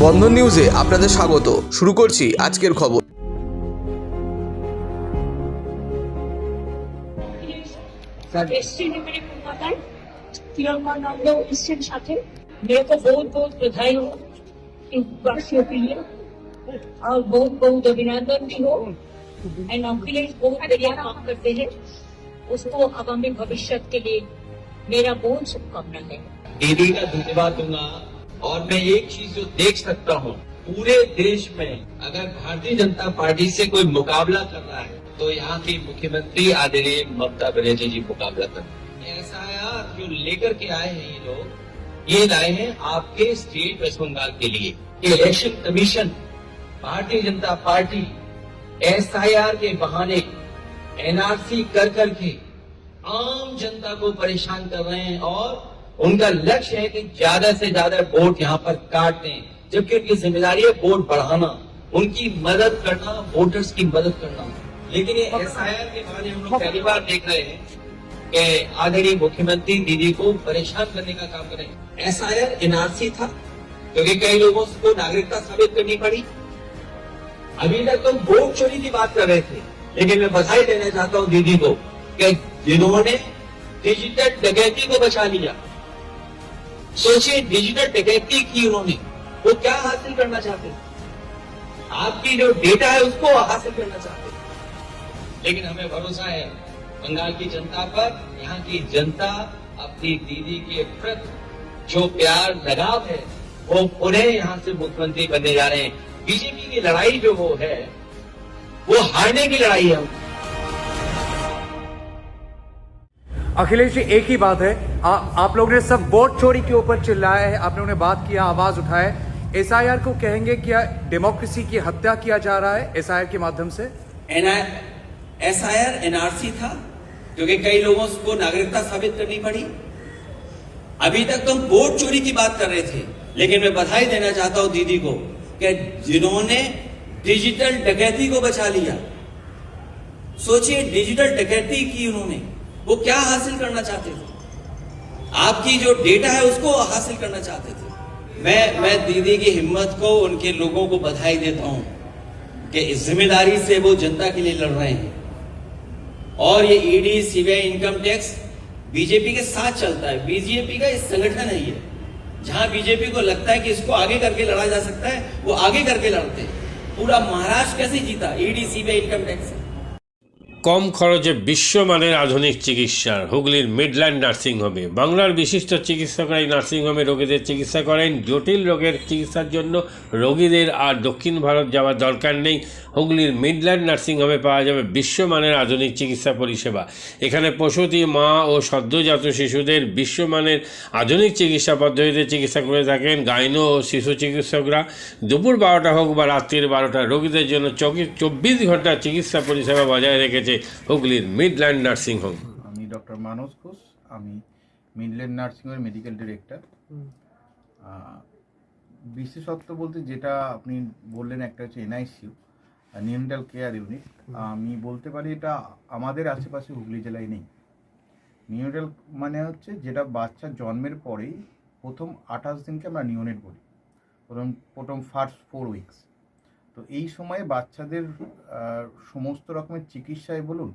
বন্ধন নিউজে আপনাদের স্বাগত। শুরু করছি আজকের খবর। मेरे को बहुत बहुत बधाई हो इन वासियों के लिए और बहुत बहुत अभिनंदन भी हो। एंड अखिलेश बहुत बढ़िया काम करते हैं, उसको आगामी भविष्य के लिए मेरा बहुत शुभकामना है। दीदी का धन्यवाद दूंगा। और मैं एक चीज जो देख सकता हूँ, पूरे देश में अगर भारतीय जनता पार्टी से कोई मुकाबला कर रहा है तो यहाँ की मुख्यमंत्री आदरणीय ममता बनर्जी जी मुकाबला कर रहे हैं। ऐसा जो लेकर के आए हैं ये लोग, ये लाए हैं आपके स्टेट वेस्ट बंगाल के लिए। Election commission, Bharatiya Janata party SIR के बहाने NRC कर करके आम जनता को परेशान कर रहे हैं और उनका लक्ष्य है कि ज्यादा से ज्यादा वोट यहाँ पर काट दें, जबकि उनकी जिम्मेदारी है वोट बढ़ाना, उनकी मदद करना, वोटर्स की मदद करना। लेकिन ये SIR के बारे में हम लोग पहली बार देख रहे हैं कि आदरणीय मुख्यमंत्री दीदी को परेशान करने का काम करें। SIR NRC था क्योंकि कई लोगों को नागरिकता साबित करनी पड़ी। अभी तक तो वोट चोरी की बात कर रहे थे, लेकिन मैं बधाई देना चाहता हूँ दीदी को कि जिन्होंने डिजिटल डकैती को बचा लिया। सोचिए, डिजिटल डकैती की उन्होंने, वो क्या हासिल करना चाहते हैं? आपकी जो डेटा है उसको हासिल करना चाहते हैं। लेकिन हमें भरोसा है बंगाल की जनता पर। यहाँ की जनता अपनी दीदी के प्रति जो प्यार लगाव है वो उन्हें यहाँ से मुख्यमंत्री बनने जा रहे हैं। बीजेपी की लड़ाई जो वो है वो हारने की लड़ाई है। अखिलेश जी, एक ही बात है, आप लोगों ने सब वोट चोरी के ऊपर चिल्लाया है, आप लोगों ने बात किया, आवाज उठाए। SIR को कहेंगे क्या डेमोक्रेसी की हत्या किया जा रहा है SIR के माध्यम से? SIR NRC था क्योंकि कई लोगों को नागरिकता साबित करनी पड़ी। अभी तक तो हम वोट चोरी की बात कर रहे थे, लेकिन मैं बधाई देना चाहता हूं दीदी को कि जिन्होंने डिजिटल डकैती को बचा लिया। सोचिए, डिजिटल डकैती की उन्होंने, वो क्या हासिल करना चाहते थे? आपकी जो डेटा है उसको हासिल करना चाहते थे। मैं दीदी की हिम्मत को, उनके लोगों को बधाई देता हूं कि इस जिम्मेदारी से वो जनता के लिए लड़ रहे हैं। और ये ED CBI income tax BJP के साथ चलता है। बीजेपी का इस संगठन है ये, जहां बीजेपी को लगता है कि इसको आगे करके लड़ा जा सकता है, वो आगे करके लड़ते हैं। पूरा महाराष्ट्र कैसे जीता ED CBI इनकम टैक्स से। কম খরচে বিশ্বমানের আধুনিক চিকিৎসার হুগলির মিডল্যান্ড নার্সিংহোমে বাংলার বিশিষ্ট চিকিৎসকরা এই নার্সিংহোমে রোগীদের চিকিৎসা করেন। জটিল রোগের চিকিৎসার জন্য রোগীদের আর দক্ষিণ ভারত যাওয়ার দরকার নেই। হুগলির মিডল্যান্ড নার্সিংহোমে পাওয়া যাবে বিশ্বমানের আধুনিক চিকিৎসা পরিষেবা। এখানে প্রসূতি মা ও সদ্যজাত শিশুদের বিশ্বমানের আধুনিক চিকিৎসা পদ্ধতিতে চিকিৎসা করে থাকেন গাইনো ও শিশু চিকিৎসকরা। দুপুর 12টা হোক বা রাত্রির 12টা, রোগীদের জন্য 24 ঘন্টা চিকিৎসা পরিষেবা বজায় রেখেছে হুগলির মিডল্যান্ড নার্সিং হোম। আমি ডক্টর মানস ঘোষ, আমি মিডল্যান্ড নার্সিং হোমের মেডিকেল ডিরেক্টর। বিশেষত্ব বলতে যেটা আপনি বললেন, একটা হচ্ছে NICU, নিউনেটাল কেয়ার ইউনিট। আমি বলতে পারি এটা আমাদের আশেপাশে হুগলি জেলায় নেই। নিউনেটাল মানে হচ্ছে যেটা বাচ্চা জন্মের পরেই প্রথম 28 দিনকে আমরা নিউনেট বলি, প্রথম ফার্স্ট 4 উইকস। তো এই সময়ে বাচ্চাদের সমস্ত রকমের চিকিৎসায় বলুন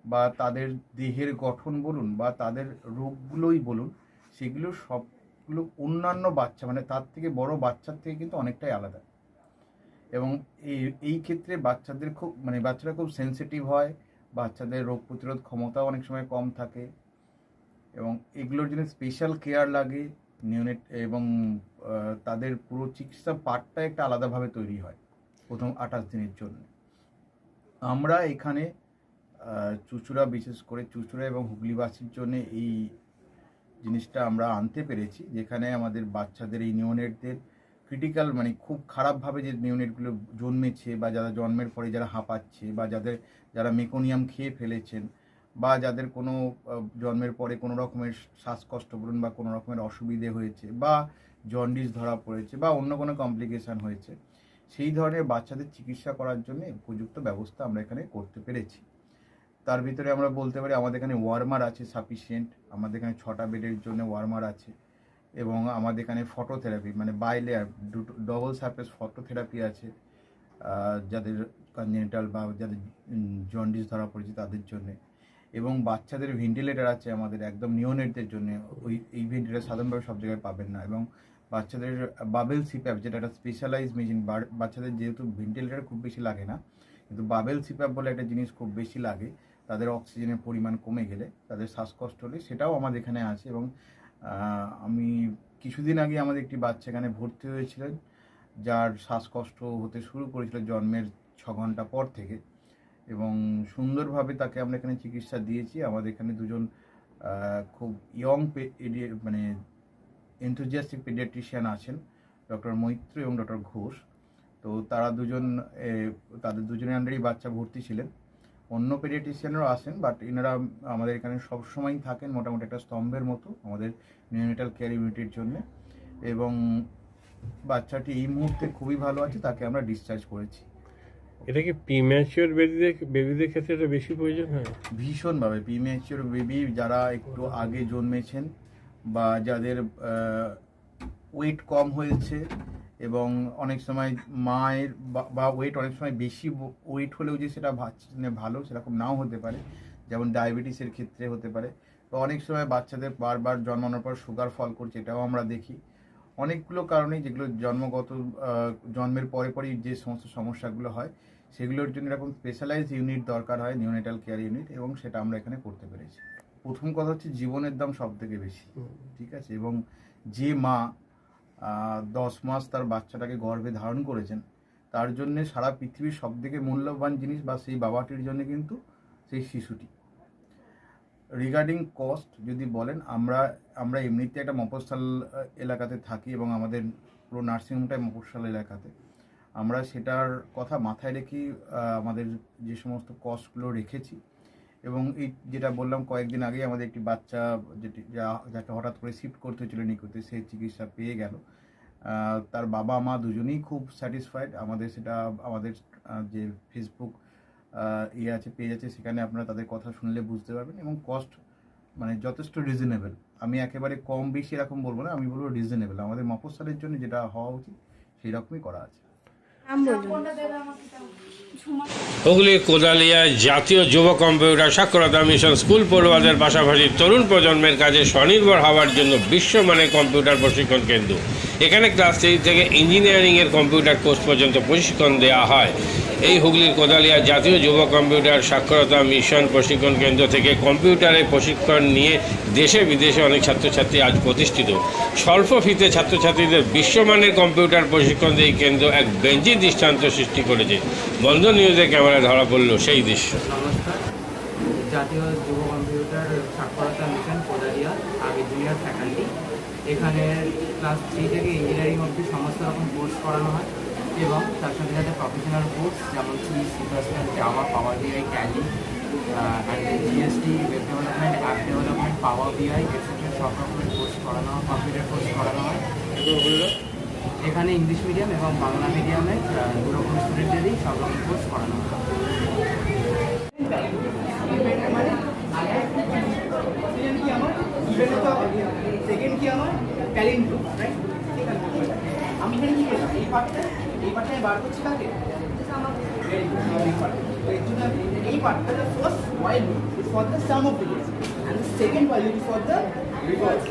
বা তাদের দেহের গঠন বলুন বা তাদের রোগগুলোই বলুন, সেগুলো সবগুলো অন্যান্য বাচ্চা মানে তার থেকে বড় বাচ্চার থেকে কিন্তু অনেকটাই আলাদা। এবং এই ক্ষেত্রে বাচ্চারা খুব সেন্সিটিভ হয়, বাচ্চাদের রোগ প্রতিরোধ ক্ষমতাও অনেক সময় কম থাকে এবং এগুলোর জন্য স্পেশাল কেয়ার লাগে নিউনেট। এবং তাদের পুরো চিকিৎসা পার্টটা একটা আলাদাভাবে তৈরি হয় প্রথম 28 দিনের জন্য। আমরা এখানে চুঁচুড়া, বিশেষ করে চুঁচুড়া এবং হুগলিবাসীর জন্য এই জিনিসটা আমরা আনতে পেরেছি, যেখানে আমাদের বাচ্চাদের এই নিউনেটদের ক্রিটিক্যাল খুব খারাপভাবে যে নিউনেটগুলো জন্মেছে বা যারা জন্মের পরে যারা হাঁপাচ্ছে বা যারা মেকোনিয়াম খেয়ে ফেলেছেন বা যাদের কোনো জন্মের পরে কোনো রকমের শ্বাসকষ্ট বলুন বা কোনো রকমের অসুবিধে হয়েছে বা জন্ডিস ধরা পড়েছে বা অন্য কোনো কমপ্লিকেশান হয়েছে, সেই ধরনের বাচ্চাদের চিকিৎসা করার জন্য উপযুক্ত ব্যবস্থা আমরা এখানে করতে পেরেছি। তার ভিতরে আমরা বলতে পারি আমাদের এখানে ওয়ার্মার আছে সাফিসিয়েন্ট, আমাদের এখানে 6টা বেডের জন্য ওয়ার্মার আছে এবং আমাদের এখানে ফটোথেরাপি মানে বাইলেয়ার ডবল সারফেস ফটোথেরাপি আছে যাদের কনজেনিটাল বা যাদের জন্ডিস ধরা পড়েছে তাদের জন্যে, এবং বাচ্চাদের ভেন্টিলেটার আছে আমাদের একদম নিওনেটদের জন্য। এই ভেন্টিলেটার সাধারণভাবে সব জায়গায় পাবেন না। এবং বাচ্চাদের বাবেল সিপ্যাপ যেটা একটা স্পেশালাইজ মেশিন, বাচ্চাদের যেহেতু ভেন্টিলেটার খুব বেশি লাগে না, কিন্তু বাবেল সিপ্যাপ বলে একটা জিনিস খুব বেশি লাগে তাদের অক্সিজেনের পরিমাণ কমে গেলে, তাদের শ্বাসকষ্ট হলে, সেটাও আমাদের এখানে আছে। এবং আমি কিছুদিন আগে আমাদের একটি বাচ্চা এখানে ভর্তি হয়েছিলেন যার শ্বাসকষ্ট হতে শুরু করেছিল জন্মের 6 ঘন্টা পর থেকে, এবং সুন্দরভাবে তাকে আমরা এখানে চিকিৎসা দিয়েছি। আমাদের এখানে দুজন খুব ইয়ং মানে এনথুজিয়াস্টিক পেডিয়াট্রিশিয়ান আছেন, ডক্টর মৈত্র এবং ডক্টর ঘোষ। তো তারা দুজন তাদের দুজনের আন্ডারেই বাচ্চা ভর্তি ছিলেন। অন্য পেডিয়াট্রিশিয়ানরাও আসেন, বাট এনারা আমাদের এখানে সবসময়ই থাকেন মোটামুটি একটা স্তম্ভের মতো আমাদের নিওনেটাল কেয়ার ইউনিটের জন্য। এবং বাচ্চাটি এই মুহূর্তে খুবই ভালো আছে, তাকে আমরা ডিসচার্জ করেছি। এটা কি প্রিম্যাচিওর বেবিদের ক্ষেত্রে এটা বেশি প্রয়োজন হয়? ভীষণভাবে প্রিম্যাচিওর বেবি যারা একটু আগে জন্মেছেন বা যাদের ওয়েট কম হয়েছে, এবং অনেক সময় মায়ের বা ওয়েট অনেক সময় বেশি ওয়েট হলেও যে সেটা ভালো সেরকম নাও হতে পারে, যেমন ডায়াবেটিসের ক্ষেত্রে হতে পারে, বা অনেক সময় বাচ্চাদের বারবার জন্মানোর পর সুগার ফল করছে, এটাও আমরা দেখি। অনেকগুলো কারণেই যেগুলো জন্মগত জন্মের পরে পরেই যে সমস্ত সমস্যাগুলো হয় সেগুলোর জন্য এরকম স্পেশালাইজ ইউনিট দরকার হয়, নিওনেটাল কেয়ার ইউনিট, এবং সেটা আমরা এখানে করতে পেরেছি। প্রথম কথা হচ্ছে জীবনের দাম সব থেকে বেশি, ঠিক আছে? এবং যে মা 10 মাস তার বাচ্চাটাকে গর্ভে ধারণ করেছেন, তার জন্যে সারা পৃথিবীর সব থেকে মূল্যবান জিনিস বা সেই বাবাটির জন্য কিন্তু সেই শিশুটি। রিগার্ডিং কস্ট যদি বলেন, আমরা এমনিতে একটা মফস্বল এলাকাতে থাকি এবং আমাদের পুরো নার্সিংহোমটাই মফস্বল এলাকাতে। আমরা সেটার কথা মাথায় রেখেই আমাদের যে সমস্ত কস্টগুলো রেখেছি। এবং এই যেটা বললাম কয়েকদিন আগেই আমাদের একটি বাচ্চা যাকে হঠাৎ করে শিফট করতে হয়েছিল নিকুতে, সে চিকিৎসা পেয়ে গেল। তার বাবা মা দুজনেই খুব স্যাটিসফাইড। আমাদের যে ফেসবুক আছে, পেজ আছে, সেখানে আপনারা তাদের কথা শুনলে বুঝতে পারবেন। এবং কস্ট মানে যথেষ্ট রিজনেবল। আমি একেবারে কম বেশি এরকম বলবো না, আমি বলবো রিজনেবল। আমাদের মফস্বলের জন্য যেটা হওয়া উচিত সেই রকমই করা আছে। হুগলির কোদালিয়া জাতীয় যুব কম্পিউটার সাক্ষরতা মিশন স্কুল পড়ুয়াদের পাশাপাশি তরুণ প্রজন্মের কাজে স্বনির্ভর হওয়ার জন্য বিশ্বমানের কম্পিউটার প্রশিক্ষণ কেন্দ্র। এখানে ক্লাস 3 থেকে ইঞ্জিনিয়ারিংয়ের কম্পিউটার কোর্স পর্যন্ত প্রশিক্ষণ দেওয়া হয়। এই হুগলির কোদালিয়া জাতীয় যুব কম্পিউটার সাক্ষরতা মিশন প্রশিক্ষণ কেন্দ্র থেকে কম্পিউটারের প্রশিক্ষণ নিয়ে দেশে বিদেশে অনেক ছাত্রছাত্রী আজ প্রতিষ্ঠিত। স্বল্প ফিতে ছাত্রছাত্রীদের বিশ্বমানের কম্পিউটার প্রশিক্ষণ দিয়ে এই কেন্দ্র এক বেঞ্জি দৃষ্টান্ত সৃষ্টি করেছে। বন্ধন নিউজে ক্যামেরায় ধরা পড়ল সেই দৃশ্য। নমস্কার, জাতীয় যুব কম্পিউটার সাক্ষরতা মিশন কোদালিয়া, আমি জুনিয়র ফ্যাকাল্টি। এখানে ক্লাস 3 থেকে ইঞ্জিনিয়ারিং অবধি সমস্ত রকম কোর্স করানো হয়, এবং তার সাথে সাথে প্রফেশনাল কোর্স যেমন সি++, Java, power BI, Tally, GST, web development, app development, power BI etcetera সব রকমের কোর্স করানো হয়, কম্পিউটার কোর্স করানো হয়। এখানে ইংলিশ মিডিয়াম এবং বাংলা মিডিয়ামে দু রকম স্টুডেন্টেরই সব রকম কোর্স করানো হয়। সেকেন্ড কি আমার ট্যালেন্ট গ্রুপ, রাইট? আমি এখানে কি করলাম, এই পার্টটা আমি বার করছি কাকে, এই পার্টটা the first while loop is for the sum of digits and the second while loop is for the reverse.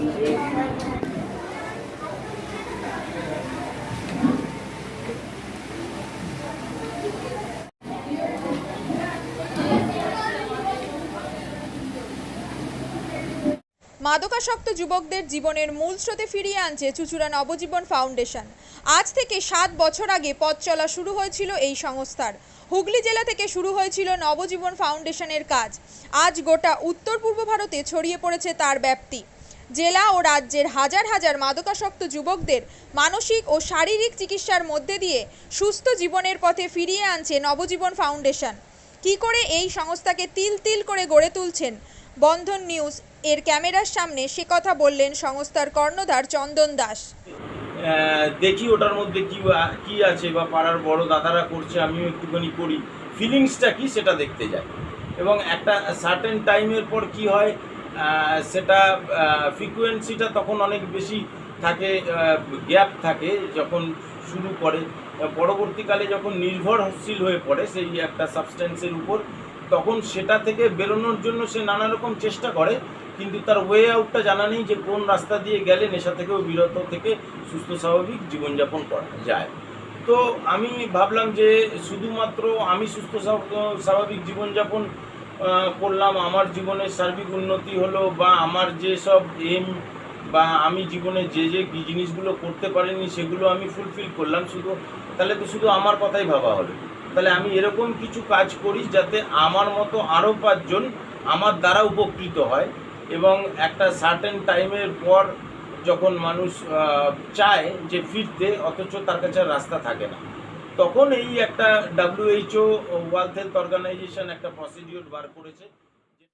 মাদকাসক্ত যুবকদের জীবনের মূল স্রোতে ফিরিয়ে আনছে চুঁচুড়া নবজীবন ফাউন্ডেশন। আজ থেকে 7 বছর আগে পথ চলা শুরু হয়েছিল এই সংস্থার। হুগলি জেলা থেকে শুরু হয়েছিল নবজীবন ফাউন্ডেশনের কাজ। আজ গোটা উত্তর পূর্ব ভারতে ছড়িয়ে পড়েছে তার ব্যাপ্তি। জেলা ও রাজ্যের হাজার হাজার মাদকাসক্ত যুবকদের মানসিক ও শারীরিক চিকিৎসার মধ্যে দিয়ে সুস্থ জীবনের পথে ফিরিয়ে আনছে নবজীবন ফাউন্ডেশন। কি করে এই সংস্থাকে তিল তিল করে গড়ে তুলছেন বন্ধন নিউজ এর ক্যামেরার সামনে, সে কথা বললেন সংস্থার কর্ণধার চন্দন দাস। দেখি ওটার মধ্যে কি আছে, বা পাড়ার বড় দাদারা করছে, আমিও একটুখানি করি, ফিলিংসটা কি সেটা দেখতে যাই। এবং একটা সার্টেন টাইমের পর কি হয়, সেটা ফ্রিকোয়েন্সিটা তখন অনেক বেশি থাকে, গ্যাপ থাকে যখন শুরু করে, পরবর্তীকালে যখন নির্ভরশীল হয়ে পড়ে সেই একটা সাবস্টেন্সের উপর, তখন সেটা থেকে বেরোনোর জন্য সে নানা রকম চেষ্টা করে, কিন্তু তার ওয়ে আউটটা জানা নেই যে কোন রাস্তা দিয়ে গেলে নেশা থেকেও বিরত থেকে সুস্থ স্বাভাবিক জীবনযাপন করা যায়। তো আমি ভাবলাম যে শুধুমাত্র আমি সুস্থ স্বাভাবিক জীবনযাপন করলাম, আমার জীবনের সার্বিক উন্নতি হলো, বা আমার যেসব এম বা আমি জীবনে যে জিনিসগুলো করতে পারিনি সেগুলো আমি ফুলফিল করলাম, তাহলে তো শুধু আমার কথাই ভাবা হলো। তাহলে আমি এরকম কিছু কাজ করি যাতে আমার মতো আরও 5 জন আমার দ্বারা উপকৃত হয়, এবং একটা সার্টেন টাইমের পর যখন মানুষ চায় যে ফিরতে, অথচ তার কাছে রাস্তা থাকে না, তখন এই একটা WHO ওয়ার্ল্ড হেলথ অর্গানাইজেশন একটা প্রসিডিওর বার করেছে।